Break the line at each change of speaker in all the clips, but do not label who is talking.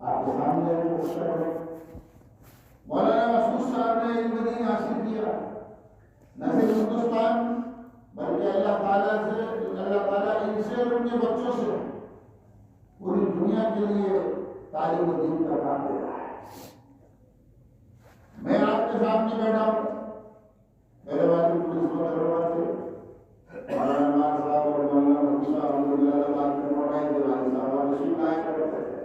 آپ کے سامنے مولانا مسعود صاحب نے علم دین حاصل کیا، نہ صرف ہندوستان بلکہ اللہ تعالیٰ ان سے اور ان کے بچوں سے پوری دنیا کے لیے تعلیم دین کا کام دے رہا ہے۔ میں آپ کے سامنے بیٹھا ہوں، میرے والد پولیس میں دربار تھے، مولانا عمار صاحب اور مولانا محمود صاحب الحمدللہ میں موٹائیں تھے، والد صاحب والے سن آئے کرتے تھے۔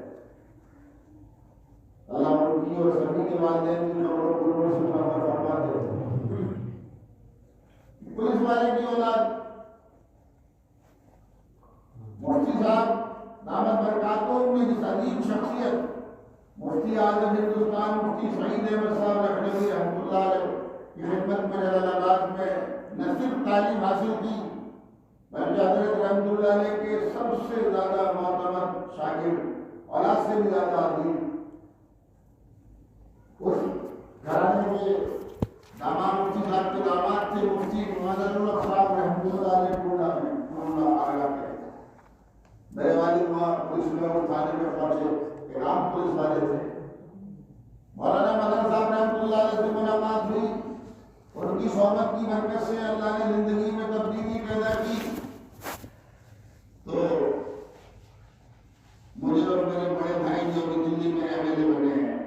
اللہ ان کی اور سبھی کے والدین کی قبروں کو نور سے منور فرما دے۔ پولیس والے کی اولاد مفتی صاحب دامت برکاتہم میں جس عظیم شخصیت مفتی اعظم ہندوستان مفتی سعید احمد صاحب لکھنوی رحمۃ اللہ علیہ کی خدمت میں جلال آباد میں نہ صرف تعلیم حاصل کی بلکہ حضرت رحمۃ اللہ علیہ کے سب سے زیادہ معتمد شاگرد، اولاد سے بھی زیادہ عظیم، اس گھرانے کے داماد مفتی صاحب کے داماد تھے مفتی محمد الحق صاحب رحمۃ اللہ علیہ ٹوڈا میں آگاہ کرے۔ میرے والد وہاں پولیس میں اور تھانے میں پہنچے، ایک عام پولیس والے تھے۔ مولانا مدن صاحب رحمۃ اللہ علیہ سے ملاقات ہوئی، ان کی صحبت کی برکت سے اللہ نے زندگی میں تبدیلی پیدا کی، تو مجھے اور میرے بڑے بھائی جو کہ دلی میں ایم ایل اے بنے ہیں،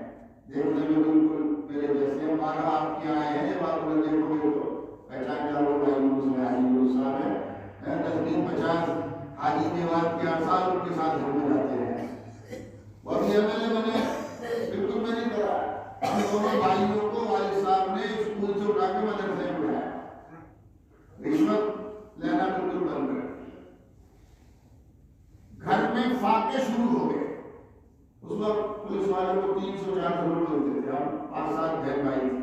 دیکھنے میں بالکل میرے جیسے ہیں، مانا آپ کیا آئے ہیں، جب آپ انہیں دیکھو گے تو پہچان کیا وہ بھائی اس میں حاجی یونس صاحب ہیں، 10-20-50 حاجی کے بعد کے 8 سال ان کے ساتھ گھر میں جاتے ہیں، وہ بھی ایم ایل اے بنے بالکل میری طرح۔ ہم دونوں بھائیوں کو والد صاحب نے اسکول سے اٹھا کے مدرسے میں بٹھایا، رشوت لینا بالکل بند کر، گھر میں فاقے شروع ہو گئے۔ اس وقت پولیس والوں کو 300-400 روپے ہوتے تھے، ہم 5-7 بہن بھائی تھے،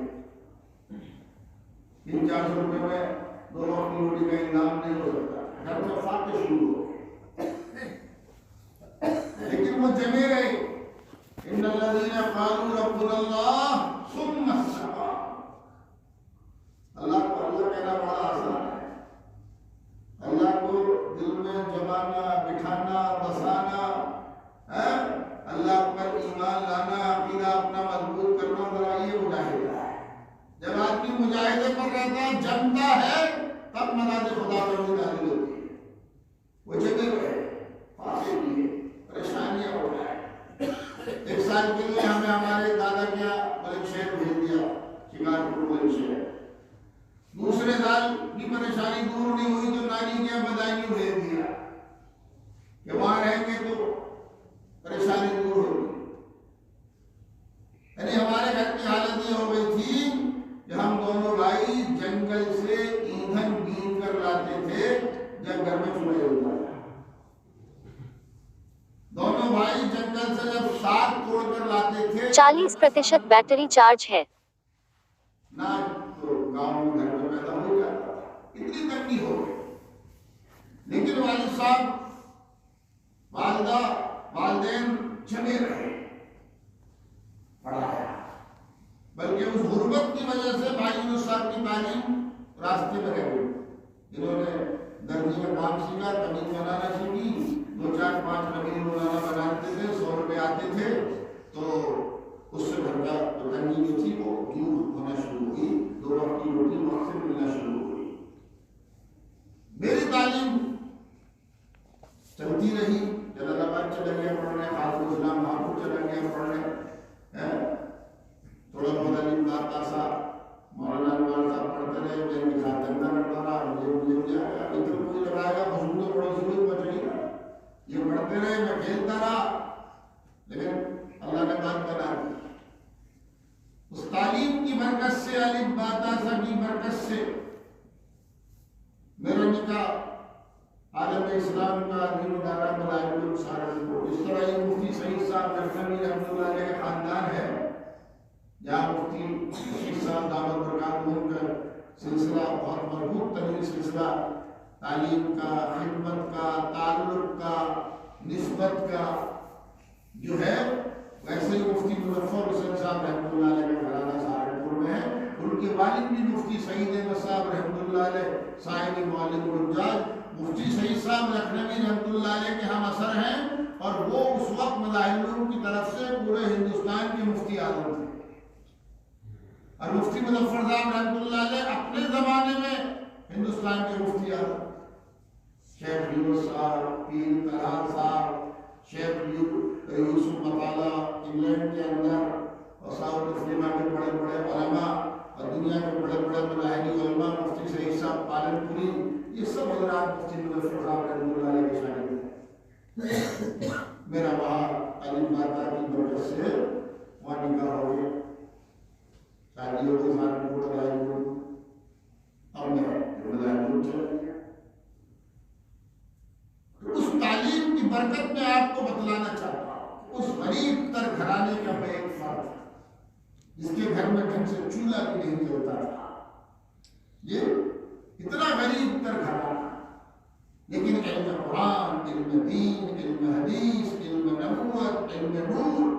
300-400 روپے میں 2 وقت کی روٹی کا انتظام نہیں ہو سکتا، گھر میں فاقے شروع ہو گئے، لیکن وہ جمے رہے۔ ان الذين قالوا ربنا الله ثم استقاموا، اللہ کو اللہ کہنا بڑا آسان ہے، اللہ کو دل میں جمانا، بٹھانا، بسانا، اللہ پر ایمان لانا، عقیدہ اپنا مضبوط کرنا، ذرا یہ مجاہدہ ہے۔ جب آدمی مجاہدے پر رہتا ہے، جمتا ہے، تب مدد خدا پر نازل ہوتی ہے۔ وہ جگہ رہے، فاقے بھی ہے، پریشانیاں ہو رہا ہے۔ 1 سال کے لیے ہمیں ہمارے دادا کیا بلند شہر بھیج دیا، شکارپور بلند شہر۔ دوسرے سال کی پریشانی دور نہیں ہوئی تو نانی کیا بدائی بھیج دیا کہ وہاں رہیں گے تو پریشانی دور ہوگی۔ یعنی ہمارے گھر کی حالت یہ ہو گئی تھی کہ ہم دونوں بھائی جنگل سے ایندھن بین کر لاتے تھے جب گھر میں چولہے ہوتا تھا۔ دونوں بھائی جنگل سے جب ساگ توڑ کر لاتے تھے،
40% بیٹری چارج ہے،
نہ تو گاؤں میں گھر میں پیدا ہو جاتا، اتنی تنگی ہو گئی۔ لیکن والد صاحب، والدہ، والدین جمے رہے، پڑھایا، بلکہ اس غربت کی وجہ سے بھائی یونس صاحب کی تعلیم راستے میں رہ گئی۔ انہوں نے درزی کا کام سیکھا، قمیض بنانا سیکھی، 2-4-5 قمیض مولانا بناتے تھے، 100 روپے آتے تھے، تو اس سے گھر کا جو تنگی جو تھی وہ دور ہونا شروع ہوئی، 2 وقت کی روٹی وقت سے ملنا شروع ہوئی۔ میری تعلیم چلتی رہی، جلال آباد چلا گیا پڑھنے، حافظ اسلام محفوظ چلا گیا پڑھنے، تھوڑا بہت علم داتا سا مولانا انوار صاحب پڑھتے رہے، میرے کے ساتھ دنگا لڑتا رہا، مجھے دیا گیا، ادھر کوئی لگائے گا بزرگ تو پڑوسی کوئی بچ نہیں گا، یہ پڑھتے رہے، میں کھیلتا رہا، لیکن اللہ نے بات بنا دی۔ اس تعلیم کی برکت سے، علم داتا سا کی برکت سے میرا نکاح عالم اسلام کا عظیم ادارہ ملائم سہارنپور، اس طرح یہ مفتی سعید صاحب لکھنوی رحمۃ اللہ علیہ کا خاندان ہے، جہاں مفتی سعید صاحب دامت برکاتہم کا سلسلہ بہت مربوط ترین سلسلہ تعلیم کا، خدمت کا، تعلق کا، نسبت کا جو ہے، ویسے ہی مفتی مظفر حسین صاحب رحمۃ اللہ علیہ کا گھرانہ سہارنپور میں ہے، ان کے والد بھی مفتی سعید احمد صاحب رحمۃ اللہ علیہ صاحب معلم الحجاج، مفتی سعید صاحب لکھنوی رحمۃ اللہ علیہ کے ہم اثر ہیں، اور وہ اس وقت مظاہر العلوم کی طرف سے پورے ہندوستان کے مفتی اعظم تھے، اور مفتی مظفر صاحب رحمۃ اللہ علیہ اپنے زمانے میں ہندوستان کے مفتی اعظم، شیخ یونس صاحب، پیر طلحہ صاحب، شیخ یوسف مطالعہ انگلینڈ کے اندر، اور ساؤتھ افریقہ کے بڑے بڑے علماء اور دنیا کے بڑے بڑے مذاہبی علماء، مفتی سعید صاحب پالن پوری، یہ سب حضرات مفتی مظفر صاحب رحمۃ اللہ علیہ کے شاگرد ہیں۔ میرا وہاں علی ماتا کی برکت سے وہاں نکاح ہو گیا، شادیوں کے ساتھ کو بدائی ہوئی، اب میں مذاہب چلا گیا۔ اس تعلیم کی برکت میں آپ کو بتلانا چاہتا ہوں، اس غریب تر گھرانے کا میں ایک فرد تھا جس کے گھر میں ڈھنگ سے چولہا بھی نہیں جلتا تھا، یہ اتنا غریب تر گھرانہ، لیکن علم قرآن، علم دین، علم حدیث، علم نبوت، علم نور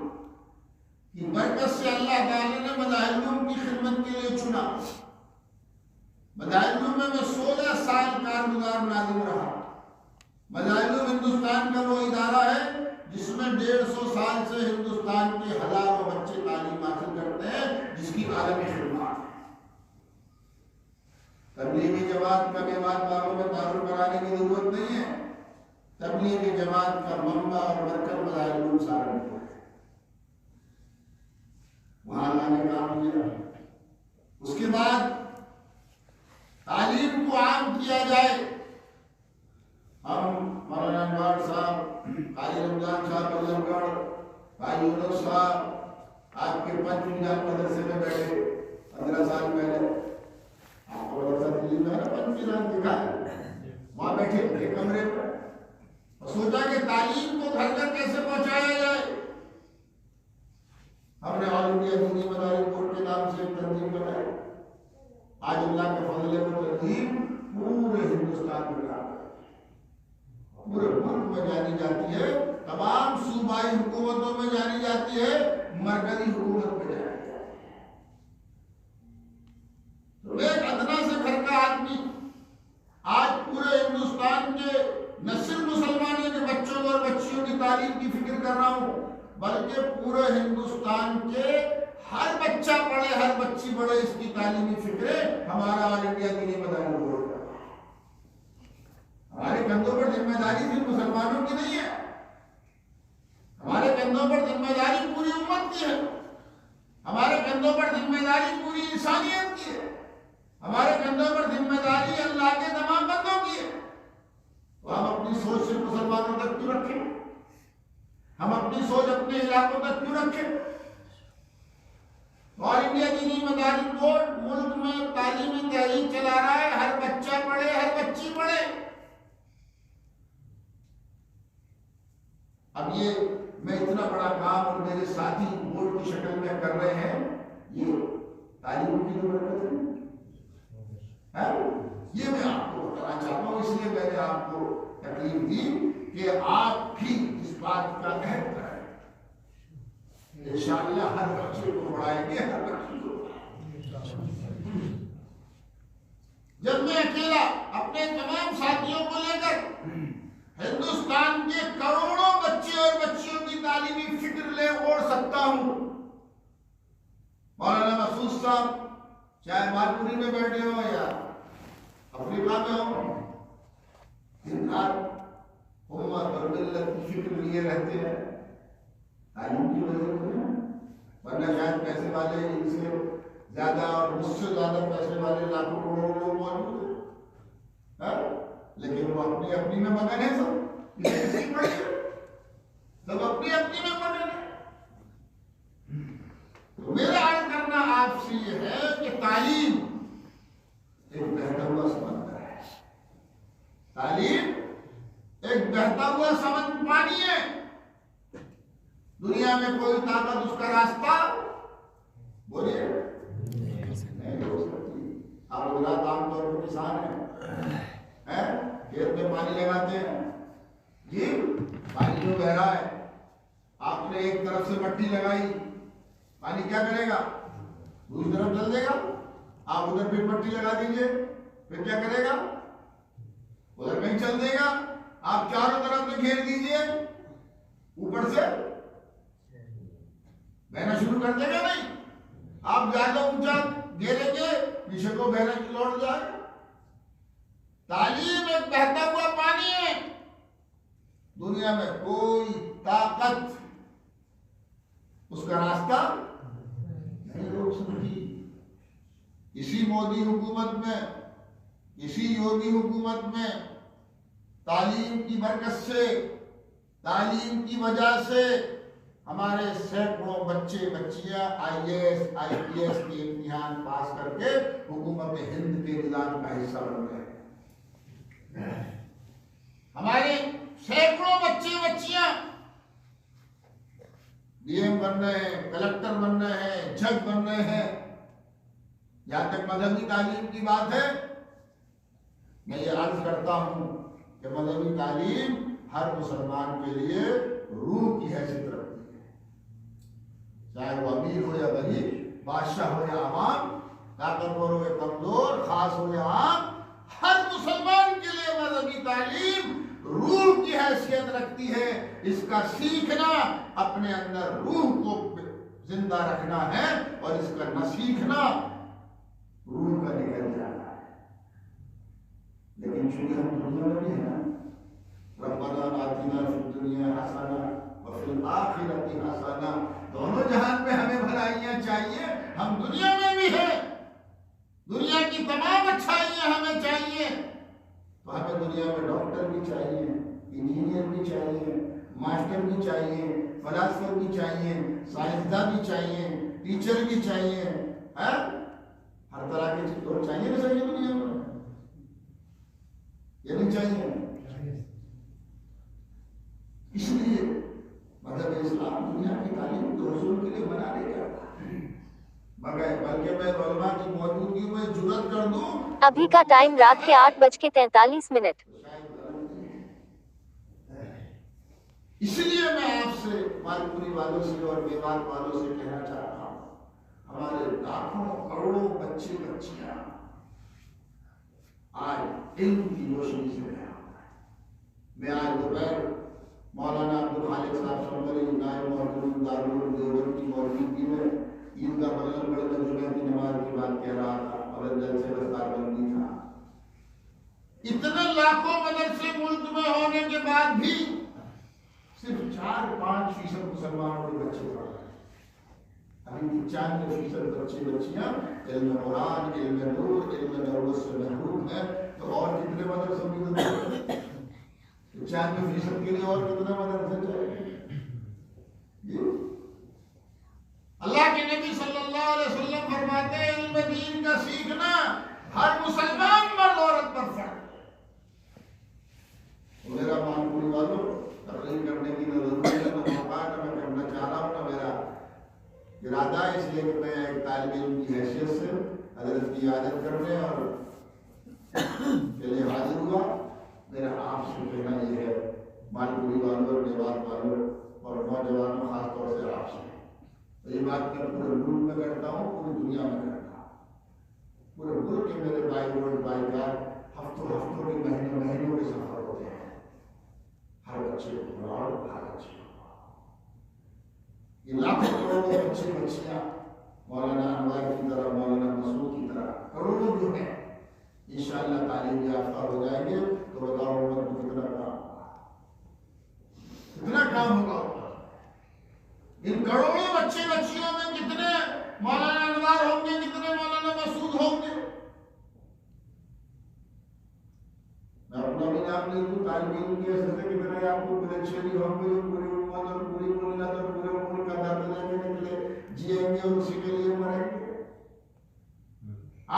کی برکت سے اللہ تعالی نے مدارس العلوم کی خدمت کے لیے چنا۔ مدارس العلوم میں 16 سال کارگزار ناظم رہا۔ مدارس العلوم ہندوستان کا وہ ادارہ ہے جس میں 150 سال سے ہندوستان کے ہزاروں بچے تعلیم حاصل کرتے ہیں، جس کی عالمی خدمات ہے۔ تبلیغی جماعت کا میوات باغوں میں تعارف کرانے کی ضرورت نہیں ہے، تبلیغی جماعت کا منبع اور مرکز مدارس العلوم سہارنپور ہے، وہاں اللہ نے کام کیا۔ اس کے بعد تعلیم کو عام کیا جائے، ہم مولانا انوار صاحب، قاری رمضان صاحب علم گڑھ، قاری یونس صاحب آپ کے 5 مینار مدرسے میں بیٹھے 15 سال پہلے، آپ کو مدرسہ دلی میں 5 مینار دکھا ہے، وہاں بیٹھے ایک کمرے پر، اور سوچا کہ تعلیم کو گھر گھر کیسے پہنچایا جائے۔ ہم نے آل انڈیا دینی مدارس بورڈ کے نام سے ایک تنظیم بنائی، آج اللہ کے فضل ہے وہ تنظیم پورے ہندوستان میں کام کرتی ہے، پورے ملک میں جانی جاتی ہے، تمام صوبائی حکومتوں میں جانی جاتی ہے، مرکزی حکومت میں جانی جاتی ہے۔ تو ایک ادنا سے گھر کا آدمی آج پورے ہندوستان کے نہ صرف مسلمانوں کے بچوں اور بچیوں کی تعلیم کی فکر کر رہا ہوں، بلکہ پورے ہندوستان کے ہر بچہ پڑھے، ہر بچی پڑھے، اس کی تعلیمی فکریں ہمارا آل انڈیا دینی مدارس بورڈ کا۔ ہمارے کندھوں پر ذمہ داری صرف مسلمانوں کی نہیں ہے، ہمارے کندھوں پر ذمہ داری پوری امت کی ہے، ہمارے کندھوں پر ذمہ داری پوری انسانیت کی ہے، ہمارے کندھوں پر ذمہ داری اللہ کے تمام بندوں کی ہے۔ تو ہم اپنی سوچ صرف مسلمانوں تک کیوں رکھیں؟ ہم اپنی سوچ اپنے علاقوں تک کیوں رکھیں؟ آل انڈیا دینی مدارس بورڈ ملک میں تعلیمی تحریک چلا رہا ہے، ہر بچہ پڑھے، ہر بچی پڑھے۔ اب یہ میں اتنا بڑا کام اور میرے ساتھی بورڈ کی شکل میں کر رہے ہیں، یہ تعلیم کی برکت ہے۔ یہ میں آپ کو بتانا چاہتا ہوں، اس لیے میں نے آپ کو تکلیف دی کہ آپ بھی اس بات کا عہد کریں، انشاءاللہ ہر بچے کو پڑھائیں گے، ہر بچے کو۔ جب میں اکیلا اپنے تمام ساتھیوں کو لے کر ہندوستان کے کروڑوں بچے اور بچیوں کی تعلیمی فکر لے اوڑ سکتا ہوں، مولانا محفوظ صاحب چاہے مالپوری میں بیٹھے ہو یا افریقہ میں ہو، دن رات امت اور ملت کی فکر لیے رہتے ہیں، تعلیم کی وجہ سے، ورنہ شاید پیسے والے ان سے زیادہ اور مجھ سے زیادہ پیسے والے لاکھوں کروڑوں لوگ موجود ہیں، لیکن وہ اپنی اپنی میں مگن ہے، سب اپنی اپنی میں مگن ہے۔ تو میرا عرض کرنا آپ سے یہ ہے کہ تعلیم ایک بہتا ہوا سمندر ہے، تعلیم ایک بہتا ہوا سمندر پانی ہے، دنیا میں کوئی طاقت اس کا راستہ بولیے نہیں ہو سکتی۔ آپ حضرات عام طور پر کسان ہیں، کھیت میں پانی لگاتے ہیں، جی پانی جو بہ رہا ہے، آپ نے ایک طرف سے مٹی لگائی، پانی کیا کرے گا؟ دوسری طرف چل دے گا۔ آپ ادھر پھر مٹی لگا دیجئے، پھر کیا کرے گا؟ ادھر کہیں چل دے گا۔ آپ چاروں طرف سے گھیر دیجئے، اوپر سے بہنا شروع کر دے گا نہیں. آپ زیادہ اونچا گریں گے پیچھے کو بہنا لوٹ جائے گا. تعلیم ایک بہتا ہوا پانی ہے. دنیا میں کوئی طاقت اس کا راستہ نہیں روک سکتی. اسی مودی حکومت میں، اسی یوگی حکومت میں تعلیم کی برکت سے، تعلیم کی وجہ سے ہمارے سینکڑوں بچے بچیاں IAS IPS کے امتحان پاس کر کے حکومت ہند کے نظام کا حصہ بن گئے. ہمارے سینکڑوں بچے بچیاں DM بن رہے ہیں، کلکٹر بن رہے ہیں، جج بن رہے ہیں. جہاں تک مذہبی تعلیم کی بات ہے، میں یہ عرض کرتا ہوں کہ مذہبی تعلیم ہر مسلمان کے لیے روح کی حیثیت رکھتی ہے. چاہے وہ امیر ہو یا غریب، بادشاہ ہو یا عوام، طاقتور ہو یا کمزور، خاص ہو یا عام، ہر مسلمان کے لیے مذہبی تعلیم روح کی حیثیت رکھتی ہے. اس کا سیکھنا اپنے اندر روح کو زندہ رکھنا ہے، اور اس کا نہ سیکھنا روح کا نکل جانا ہے. لیکن چونکہ ہم دنیا میں بھی ہیں، ربنا آتنا فی الدنیا حسنہ وفی الآخرۃ حسنہ، دونوں جہان میں ہمیں بھلائیاں چاہیے. ہم دنیا میں بھی ہیں، دنیا کی تمام اچھائیاں ہمیں چاہیے. تو ہمیں دنیا میں ڈاکٹر بھی چاہیے، انجینئر بھی چاہیے، ماسٹر بھی چاہیے، فلاسفر بھی چاہیے، سائنسداں بھی چاہیے، ٹیچر بھی چاہیے. ہر طرح کے لوگ چاہیے نا چاہیے دنیا میں، یہ نہیں چاہیے. اس لیے مذہب اسلام دنیا کی تعلیم کو حصول کے لیے بنا نہیں کرتا، بلکہ میں علماء کی موجودگی میں جرات کر دوں.
ابھی کا ٹائم رات کے 8:43.
اس لیے میں آپ سے، مال پوری والوں سے اور بیوان والوں سے کہنا چاہتا ہوں، ہمارے لاکھوں کروڑوں بچے بچیاں آج علم کی روشنی سے رہا. میں آج دوپہر مولانا عبدالخالق صاحب سنگری نائب محترم دارالعلوم دیوبند کی موجودگی میں عیدگاہ بدل بڑے جمعے کی نماز کی بات کہہ رہا تھا، اور جلسے دستار بندی تھا. اتنے لاکھوں مدرسے ملک میں ہونے کے بعد بھی صرف 4-5% مسلمانوں کے بچے پڑھ رہے ہیں. ابھی 95% بچے بچیاں علم قرآن، علم نور، علم نبوت سے محروم ہیں. تو اور کتنے مدرسوں کی ضرورت ہے؟ 95% کے لیے اور کتنے مدرسے چاہیے؟ اللہ کے نبی صلی اللہ علیہ وسلم فرماتے ہیں علم دین کا سیکھنا ہر مسلمان مرد عورت پر فرض. میرا مان پوری والوں تقریر کرنے کی نہ ضرورت ہے، نہ موقع ہے، نہ میں کرنا چاہ رہا ہوں، نہ میرا ارادہ ہے. اس لیے کہ میں ایک طالب علم کی حیثیت سے حضرت کی عادت کرنے اور کے لیے حاضر ہوا. میرا آپ سے کہنا یہ ہے، مان پوری والوں، دیوات والوں اور نوجوانوں، خاص طور سے آپ سے، یہ بات میں پورے ملک میں کرتا ہوں، پوری دنیا میں کرتا ہوں. پورے ملک کے میرے بھائی بہن بھائی جان ہفتوں کے مہینوں کے سفر ہوتے ہیں. ہر بچے کو پڑھاؤ، ہر بچے کو یہ لاکھوں کروڑوں بچے بچیاں مولانا انوار کی طرح، مولانا مسعود کی طرح کروڑوں جو ہیں انشاءاللہ تعلیم یافتہ ہو جائیں گے. تو بتاؤ عمر کو کتنا کام ہوگا. ان کروڑوں بچے بچیوں میں کتنے مولانا انوار ہوں گے، کتنے مولانا مسعود ہوں گے. میں اپنا بھی نام لے دوں، طالب علم کی حیثیت سے کتنے آپ کو گریجویٹ ہوں گے جو پوری امت اور پوری ملت اور پورے ملک کا درد لینے کے لیے جیئیں گے اور اسی کے لیے مریں گے.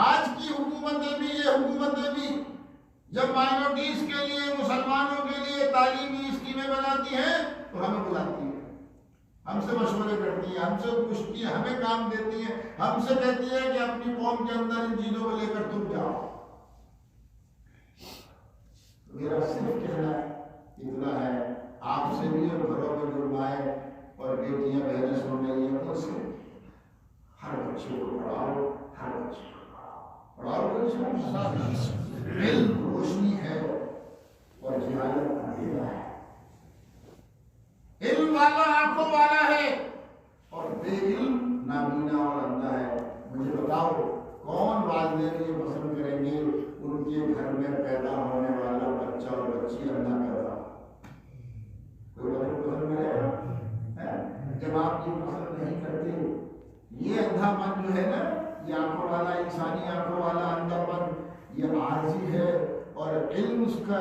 آج کی حکومتیں بھی، یہ حکومتیں بھی جب مائنورٹیز کے لیے، مسلمانوں کے لیے تعلیمی اسکیمیں بناتی ہیں تو ہمیں بلاتی ہیں، ہم سے مشورے کرتی ہیں، ہم سے پوچھتی ہیں، ہمیں کام دیتی ہیں، ہم سے کہتی ہے کہ اپنی قوم کے اندر ان چیزوں کو لے کر تم جاؤ. میرا صرف کہنا اتنا ہے، آپ سے بھی اور گھروں میں جو مائیں اور بیٹیاں بہنیں سن رہی ہیں ان سے، ہر بچے کو پڑھاؤ، ہر بچے کو پڑھاؤ. علم روشنی ہے اور جہالت اندھیرا ہے. علم والا آنکھوں والا ہے اور بے علم نابینا اور اندھا ہے. مجھے بتاؤ کون والدین یہ پسند کریں گے ان کے گھر میں پیدا ہونے والا بچہ اور بچی اندھا پیدا ہو؟ کوئی پسند کرے گا؟ جب آپ یہ پسند نہیں کرتے، یہ اندھا من جو ہے نا، یہ آنکھوں والا، انسانی آنکھوں والا اندھا من، یہ عارضی ہے. اور علم اس کا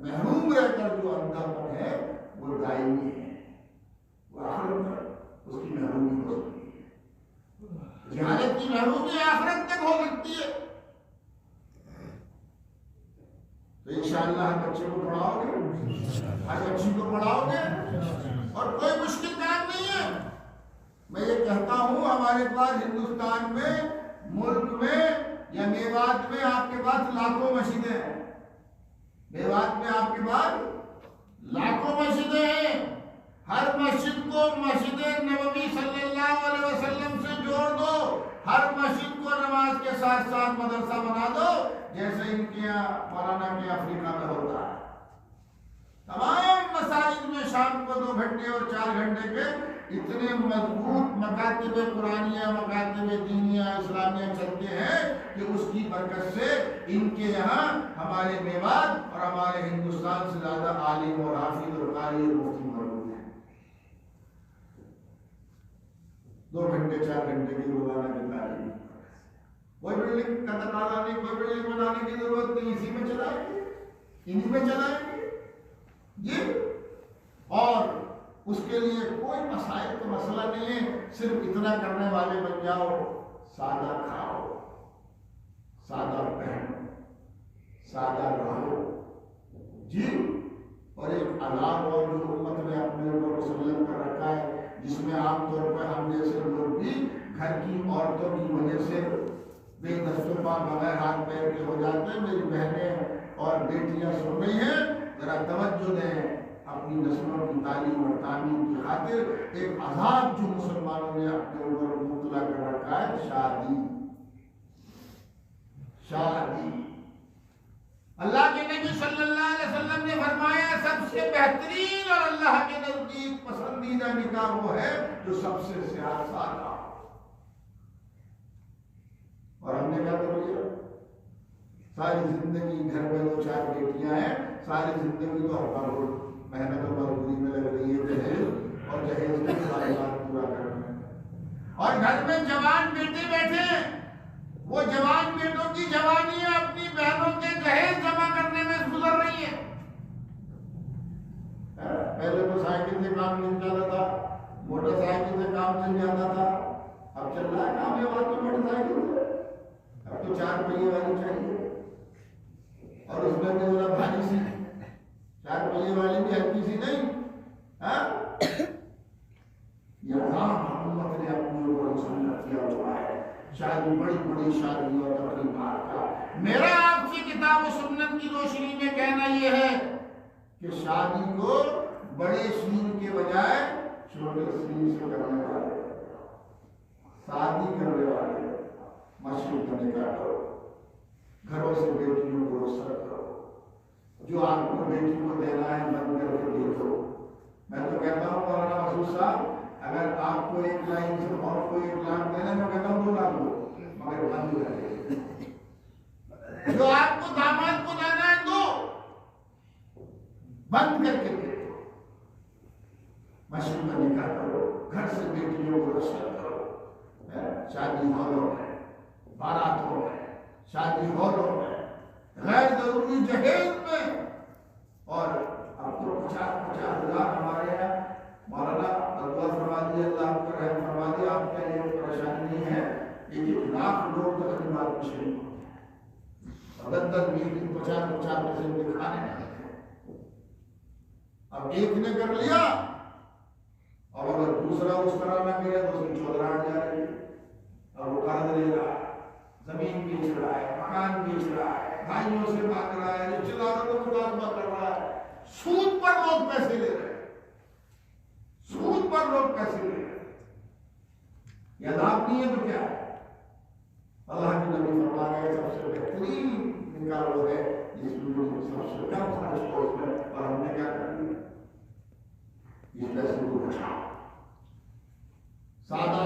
محروم رہ کر جو اندھا من ہے وہ دائمی ہے، وہ آخرت تک اس کی محرومی ہو سکتی ہے. جہالت کی محرومی آخرت تک ہو سکتی ہے. تو انشاءاللہ ہر بچے کو پڑھاؤ گے، ہر بچی کو پڑھاؤ گے، اور کوئی مشکل کام نہیں ہے. میں یہ کہتا ہوں ہمارے پاس ہندوستان میں، ملک میں یا میوات میں آپ کے پاس لاکھوں مسجدیں ہیں. میوات میں آپ کے پاس لاکھوں مسجدیں ہیں. ہر مسجد کو مسجد نبوی صلی اللہ علیہ وسلم سے جوڑ دو. ہر مسجد کو نماز کے ساتھ ساتھ مدرسہ بنا دو، جیسے ان کے یہاں مولانا کے افریقہ میں ہوتا ہے. تمام مساجد میں شام کو 2 گھنٹے اور 4 گھنٹے کے اتنے مضبوط مکاتب قرآنیہ، مکاتب دینیہ اسلامیہ چلتے ہیں کہ اس کی برکت سے ان کے یہاں ہمارے میوات اور ہمارے ہندوستان سے زیادہ عالم اور حافظ اور قاری اور مفتی موجود ہیں. 2 گھنٹے 4 گھنٹے کی روزانہ کی تعلیم. کوئی بلڈنگ کا تقاضا نہیں، کوئی بلڈنگ بنانے کی ضرورت نہیں، اسی میں چلائیں گے، انہی میں چلائیں گے یہ. اور اس کے لیے کوئی مسائل کا مسئلہ نہیں ہے. صرف اتنا کرنے والے بن جاؤ، سادہ کھاؤ، سادہ پہنو، سادہ رہو جی. اور ایک عذاب اور جو امت نے اپنے اوپر مسلم کر رکھا ہے، جس میں عام طور پر ہم جیسے لوگ بھی گھر کی عورتوں کی وجہ سے بے دست و پا بغیر ہاتھ پیر کے ہو جاتے ہیں. میری بہنیں اور بیٹیاں سن رہی ہیں، ذرا توجہ دیں. اپنی نسلوں کی تعلیم اور تعمیر کی خاطر ایک عذاب جو مسلمانوں نے اپنے اوپر مبتلا کر رکھا ہے، شادی. شادی اللہ کے نبی صلی اللہ علیہ وسلم نے فرمایا سب سے بہترین اور اللہ کے نزدیک پسندیدہ نکاح وہ ہے جو سب سے سادہ ہو. اور ہم نے کیا کر لیا؟ ساری زندگی گھر میں 2-4 بیٹیاں ہیں، ساری زندگی تو ہمارا محنت اور مزدوری میں لگ رہی ہے جہیز اور جہیز کے سارے بات پورا کرنا ہے. اور گھر میں جوان بیٹے بیٹھے ہیں، وہ جوان بیٹوں کی جوانیاں اپنی بہنوں کے جہیز جمع کرنے میں گزر رہی ہیں. پہلے تو سائیکل سے کام مل جاتا تھا، موٹر سائیکل سے کام چل جاتا تھا. اب چل رہا ہے کام یہ بات تو موٹر سائیکل سے. اب تو 4 پہیے والی چاہیے، اور اس میں بھی ذرا بھاری سی. 4 پہیے والی بھی ہلکی سی نہیں. یہ عذاب امت نے اپنے اوپر مسلط کیا ہوا ہے. شادی بڑی بڑی شادی اور تقریبات کا. میرا آپ سے کتاب و سنت کی روشنی میں کہنا یہ ہے کہ شادی کو بڑے شین کے بجائے چھوٹے شین سے کرنے والے، شادی کرنے والے مشروط کا نکاح کرو. گھروں سے بیٹیوں کو رخصت کرو. جو آپ کو بیٹی کو دینا ہے بند کر کے دے دو. میں تو کہتا ہوں مولانا مسعود صاحب، اگر آپ کو 1 لائن سے اور کوئی 1 لاکھ دینا، میں کہتا ہوں 2 لاکھ دو، مگر بند رہے. جو آپ کو داماد کو دینا ہے دو، بند کر کے دے دو. مشروط کا نکاح کرو، گھر سے بیٹیوں کو رخصت کرو. شادی ہالوں میں، باراتوں میں، شادی ہالوں میں، غیر ضروری جہیز میں. اور اب تو 50,000 ہمارے یہاں مولانا اللہ فرما دیے، اللہ کا رحم فرما دے. آپ کا یہ پریشانی نہیں ہے. 1 لاکھ لوگ تقریبات میں شریک ہوتے ہیں، 10 میٹنگ 50 قسم کے کھانے آتے ہیں. اب ایک نے کر لیا، اور اگر دوسرا اس طرح نہ کرے تو اس کی چودراہٹ جا رہی ہے. اور وہ قرض لے رہا ہے، زمین بیچ رہا ہے، مکان بیچ رہا ہے، بھائیوں سے مانگ رہا ہے، رشتے داروں کو مطالبہ کر رہا ہے. سود پر لوگ پیسے لے رہے ہیں، سود پر لوگ پیسے لے رہے ہیں. یہ عذاب نہیں ہے تو کیا ہے؟ اللہ کے نبی فرما رہے سب سے بہترین نکاح وہ ہے جس میں سب سے کم خرچ ہو اس میں. اور ہم نے کیا کر دیا؟ اس پیسے کو بچاؤ، سادہ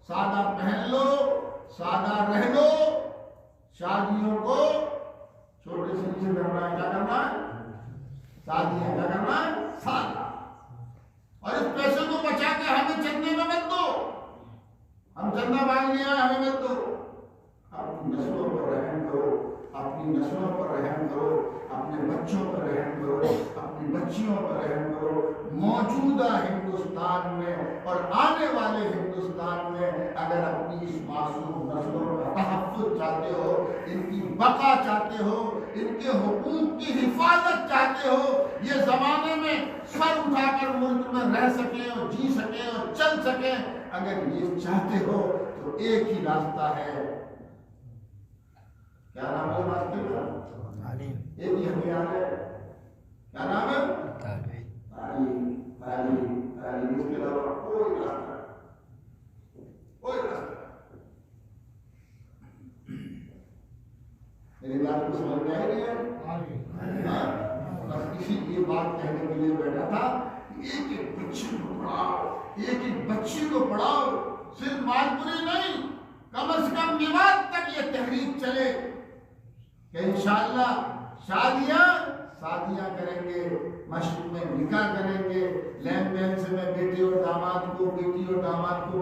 سادہ پہن لو، سادہ رہ لو، شادیوں کو چھوٹے سے کرنا ہے، کیا کرنا ہے؟ شادیاں کیا کرنا ہے؟ سادہ۔ اور اس پیسے کو بچا کے ہمیں چندے میں مت دو، ہم چندہ مانگ لیا ہمیں مت دو۔ اپنی نسلوں پر رحم کرو، اپنی نسلوں پر رحم کرو، اپنے بچوں پر رحم کرو، اپنی بچیوں پر رحم کرو۔ موجودہ ہندوستان میں اور آنے والے ہندوستان میں اگر اپنی اس معصوم نسلوں کا تحفظ چاہتے ہو، ان کی بقا چاہتے ہو، ان کے حقوق کی حفاظت چاہتے ہو، یہ زمانے میں سر اٹھا کر ملک میں رہ سکیں اور جی سکیں اور چل سکیں، اگر یہ چاہتے ہو تو ایک ہی راستہ ہے۔ کیا نام ہے راستے کا؟ ایک ہی ہتھیار ہے۔ کیا نام ہے؟ تعلیم۔ اس کے علاوہ کوئی راستہ نہیں، کوئی راستہ نہیں۔ میری بات کو سمجھ میں آئی ہے؟ بس اسی یہ بات کہنے کے لیے بیٹھا تھا کہ ایک ایک بچے کو پڑھاؤ، ایک ایک بچی کو پڑھاؤ، صرف مالپوری نہیں، کم از کم میوات تک یہ تحریک چلے کہ انشاءاللہ شادیاں کریں گے، مسجد میں نکاح کریں گے، لین دین سے میں بیٹی اور داماد کو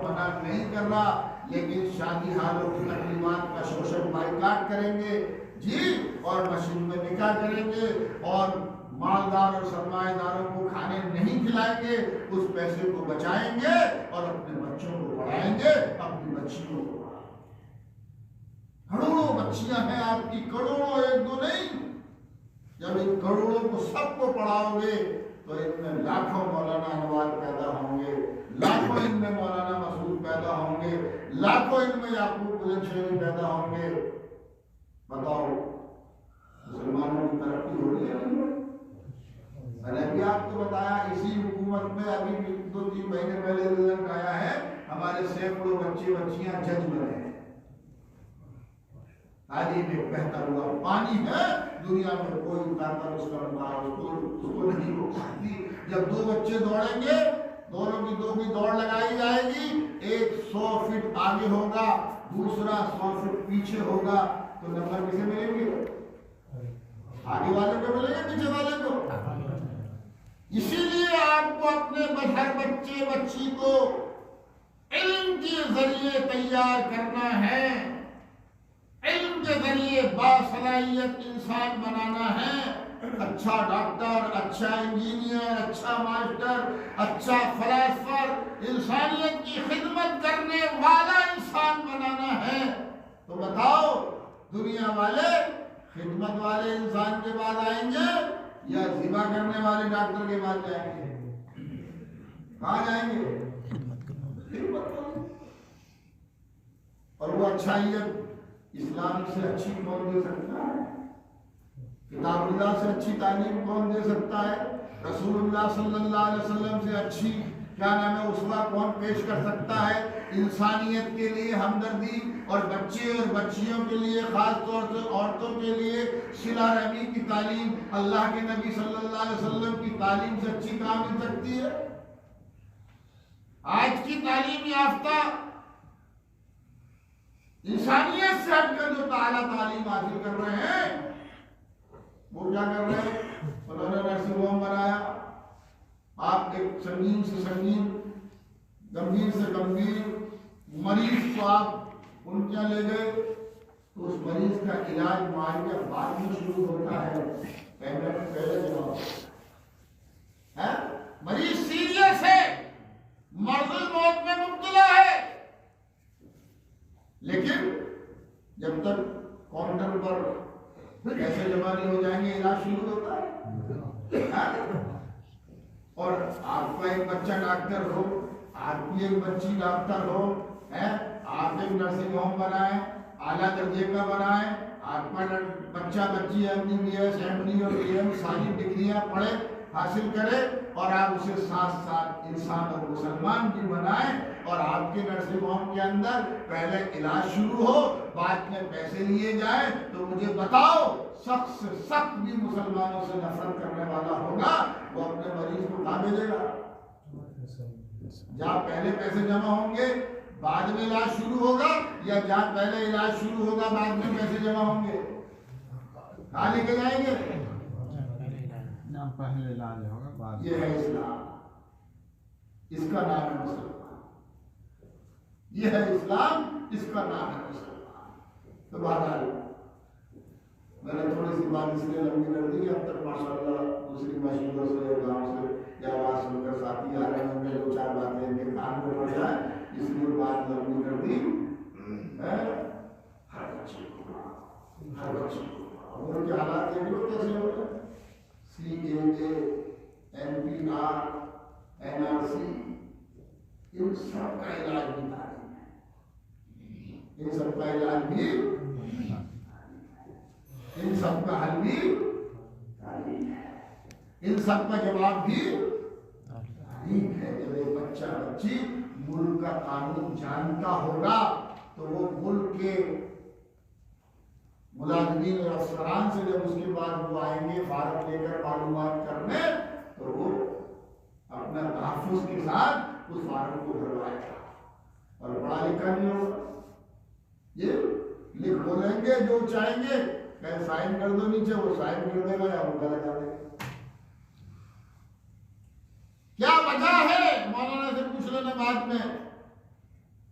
منع نہیں کر رہا، لیکن شادی حالوں کی تقریبات کا سوشل بائیکاٹ کریں گے جی، اور مسجد میں نکاح کریں گے، اور مالدار اور سرمایہ داروں کو کھانے نہیں کھلائیں گے، اس پیسے کو بچائیں گے اور اپنے بچوں کو پڑھائیں گے، اپنی بچیوں کو۔ کروڑوں بچیاں ہیں آپ کی، کروڑوں، ایک دو نہیں۔ جب ان کروڑوں کو سب کو پڑھاؤ گے تو ان میں لاکھوں مولانا انوار پیدا ہوں گے، لاکھوں ان میں مولانا مسعود پیدا ہوں گے، لاکھوں ان میں یعقوب بلندشہری پیدا ہوں گے۔ بتاؤ مسلمانوں کی ترقی ہو رہی ہے؟ میں نے بھی آپ کو بتایا، اسی حکومت میں ابھی 2-3 مہینے پہلے رزلٹ آیا ہے، ہمارے سینکڑوں بچے بچیاں جج بنے ہیں۔ تعلیم ایک بہتر ہوا، پانی ہے دنیا میں، کوئی طاقت اس کا مقابلہ اس کو نہیں روک سکتی۔ جب 2 بچے دوڑیں گے، دونوں کی دوڑ لگائی جائے گی، ایک 100 فٹ آگے ہوگا، دوسرا 100 فٹ پیچھے ہوگا، تو نمبر کسے ملیں گے؟ آگے والے کو ملیں گے، پیچھے والے کو؟ اسی لیے آپ کو اپنے ہر بچے بچی کو علم کے ذریعے تیار کرنا ہے، علم کے ذریعے باصلاحیت انسان بنانا ہے، اچھا ڈاکٹر، اچھا انجینئر، اچھا ماسٹر، اچھا فلاسفر، انسانیت کی خدمت کرنے والا انسان بنانا ہے۔ تو بتاؤ دنیا والے خدمت والے انسان کے بعد آئیں گے یا ذبح کرنے والے ڈاکٹر کے بعد جائیں گے؟ کہاں جائیں گے؟ خدمت۔ اور وہ اچھائیت اسلام سے اچھی کون دے سکتا ہے؟ کتاب اللہ سے اچھی تعلیم کون دے سکتا ہے؟ رسول اللہ صلی اللہ علیہ وسلم سے اچھی کیا نام ہے اسوہ کون پیش کر سکتا ہے؟ انسانیت کے لیے ہمدردی اور بچے اور بچیوں کے لیے، خاص طور سے عورتوں کے لیے صلہ رحمی کی تعلیم اللہ کے نبی صلی اللہ علیہ وسلم کی تعلیم سے اچھی کہاں مل سکتی ہے؟ آج کی تعلیم یافتہ انسانیت سے ہٹ کر جو اعلیٰ تعلیم حاصل کر رہے ہیں، وہ کیا کر رہے ہیں؟ انہوں نے نرسنگ ہوم بنایا، آپ ایک سنگین سے سنگین، گمبھیر سے گمبھیر مریض کو آپ ان کے لے گئے تو اس مریض کا علاج معالجہ بعد میں شروع ہوتا ہے، پہلے جواب ہے۔ مریض سیریس ہے، مرض الموت میں مبتلا ہے، لیکن جب تک کاؤنٹر پر پیسے جمع نہیں ہو جائیں گے علاج شروع ہوتا ہے۔ اور آپ کا ایک بچہ ڈاکٹر ہو، آپ کی ایک بچی ڈاکٹر ہو، آپ ایک نرسنگ ہوم بنائیں، اعلیٰ درجے کا بنائیں، آپ کا بچہ بچی MBBS MD اور AM ساری ڈگریاں پڑھے حاصل کرے، اور آپ اسے ساتھ ساتھ انسان اور مسلمان بھی بنائیں، اور آپ کے نرسنگ ہوم کے اندر پہلے علاج شروع ہو، بعد میں پیسے لیے جائیں، تو مجھے بتاؤ سخت سے سخت بھی مسلمانوں سے نفرت کرنے والا ہوگا، وہ اپنے مریض کو کہاں بھیجے گا؟ جہاں پہلے پیسے جمع ہوں گے، بعد میں علاج شروع ہوگا یا کیا پہلے علاج شروع ہوگا بعد میں پیسے جمع ہوں گے؟ کہاں لے کے جائیں گے؟
پہلے علاج ہوگا بعد
یہ ہے اسلام، اس کا نام ہے مسلمان، یہ ہے اسلام، اس کا نام ہے مسلمان۔ تو بہرحال میں نے تھوڑی سی بات اس لیے لمبی کر دی، اب تک ماشاءاللہ دوسری مسجدوں سے گاؤں سے یہ آواز سن کر ساتھی آ رہے ہیں، دو چار باتیں ان کے کان میں پڑ جائیں، اس لیے بات لمبی کر دی۔ ہر بچے کو ان کے حالات دیکھ لو کیسے ہو رہے ہیں، CAA، NPR، NRC، ان سب کا علاج بھی تعلیم ہے، ان سب کا علاج بھی، ان سب کا حل بھی تعلیم ہے، ان سب کا جواب بھی تعلیم ہے۔ جب ایک بچہ بچی ملک کا قانون جانتا ہوگا تو وہ ملک کے ملازمین اور افسران سے جب اس کے بعد وہ آئیں گے فارغ لے کر معلومات کرنے تو وہ اپنا تحفظ کے ساتھ اس فارغ کو بھروائے گا، اور پڑھا لکھا نہیں ہوگا، یہ لکھ بولیں گے جو چاہیں گے، کہ سائن کر دو نیچے، وہ سائن کر دے گا یا وہ لگا دے گا۔ کیا وجہ ہے، مولانا سے پوچھ لینا بعد میں،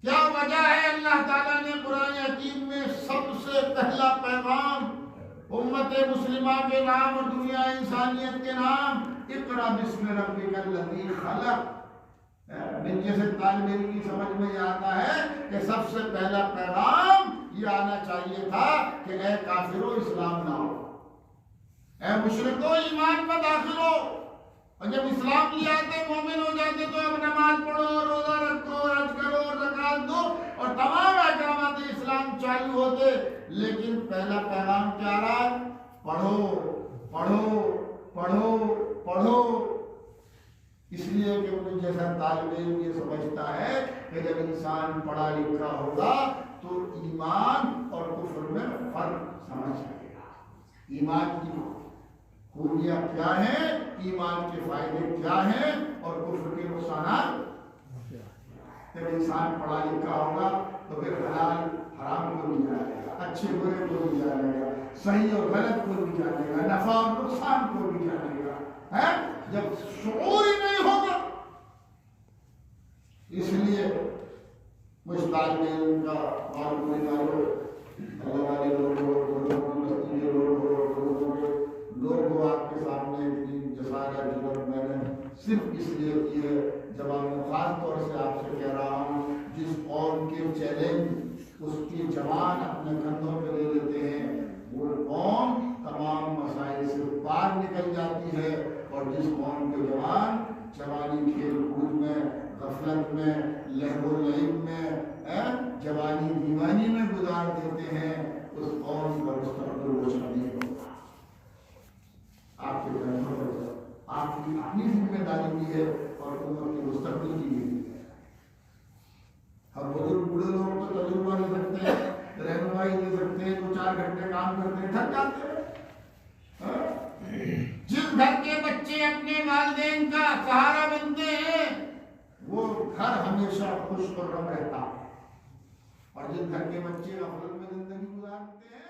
کیا وجہ ہے اللہ تعالیٰ نے قرآن حکیم میں سب سے پہلا پیغام امت مسلمہ کے نام اور دنیا انسانیت کے نام اقرا بسم ربک الذی خلق، جیسے طالب علم کی سمجھ میں یہ آتا ہے کہ سب سے پہلا پیغام یہ آنا چاہیے تھا کہ اے کافرو اسلام لاؤ، اے مشرکو ایمان میں داخل ہو، اور جب اسلام لے آتے مومن ہو جاتے تو اب نماز پڑھو، روزہ رکھو، حج کرو، زکات دو، اور تمام احکامات اسلام چالو ہوتے۔ لیکن پہلا پیغام کیا رہا؟ پڑھو پڑھو پڑھو پڑھو، اس لیے کہ ان جیسا طالب علم یہ سمجھتا ہے کہ جب انسان پڑھا لکھا ہوگا تو ایمان اور کفر میں فرق سمجھ سکے گا، ایمان کی خوبیاں کیا ہیں، ایمان کے فائدے کیا ہیں، اور کفر کے نقصانات۔ جب انسان پڑھا لکھا ہوگا تو پھر حلال حرام کو بھی جانے گا، اچھے برے کو بھی جانے گا، صحیح اور غلط کو بھی جانے گا، نفع اور نقصان کو بھی جانے گا۔ جب شعور ہی نہیں ہوگا، اس لیے مجھ طالب علم کا معلوم اللہ والے لوگ لوگ آپ کے سامنے جسارہ جرم میں نے صرف اس لیے کی ہے، جواب میں خاص طور سے آپ سے کہہ رہا ہوں، جس قوم کے چیلنج اس کی جوان اپنے کندھوں پہ لے لیتے ہیں وہ قوم تمام مسائل سے پار نکل جاتی ہے، اور جس قوم کے جوان جوانی کھیل کود میں، غفلت میں، لہو و لعب میں، جوانی دیوانی میں گزار دیتے ہیں، اس قوم کا مستقبل روشن نہیں ہوگا۔ آپ کے کندھوں پر آپ کی اپنی ذمہ داری بھی ہے اور امت کے مستقبل کی بھی ہے۔ ہم بزرگ بوڑھے لوگ تو تجربہ نہیں سکتے ہیں، رہنمائی دے سکتے ہیں، 2-4 گھنٹے کام کرتے ہیں، تھک جاتے ہیں۔ جس گھر کے بچے اپنے والدین کا سہارا بنتے ہیں وہ گھر ہمیشہ خوش خرم رہتا ہے، اور جس گھر کے بچے غفلت میں زندگی گزارتے ہیں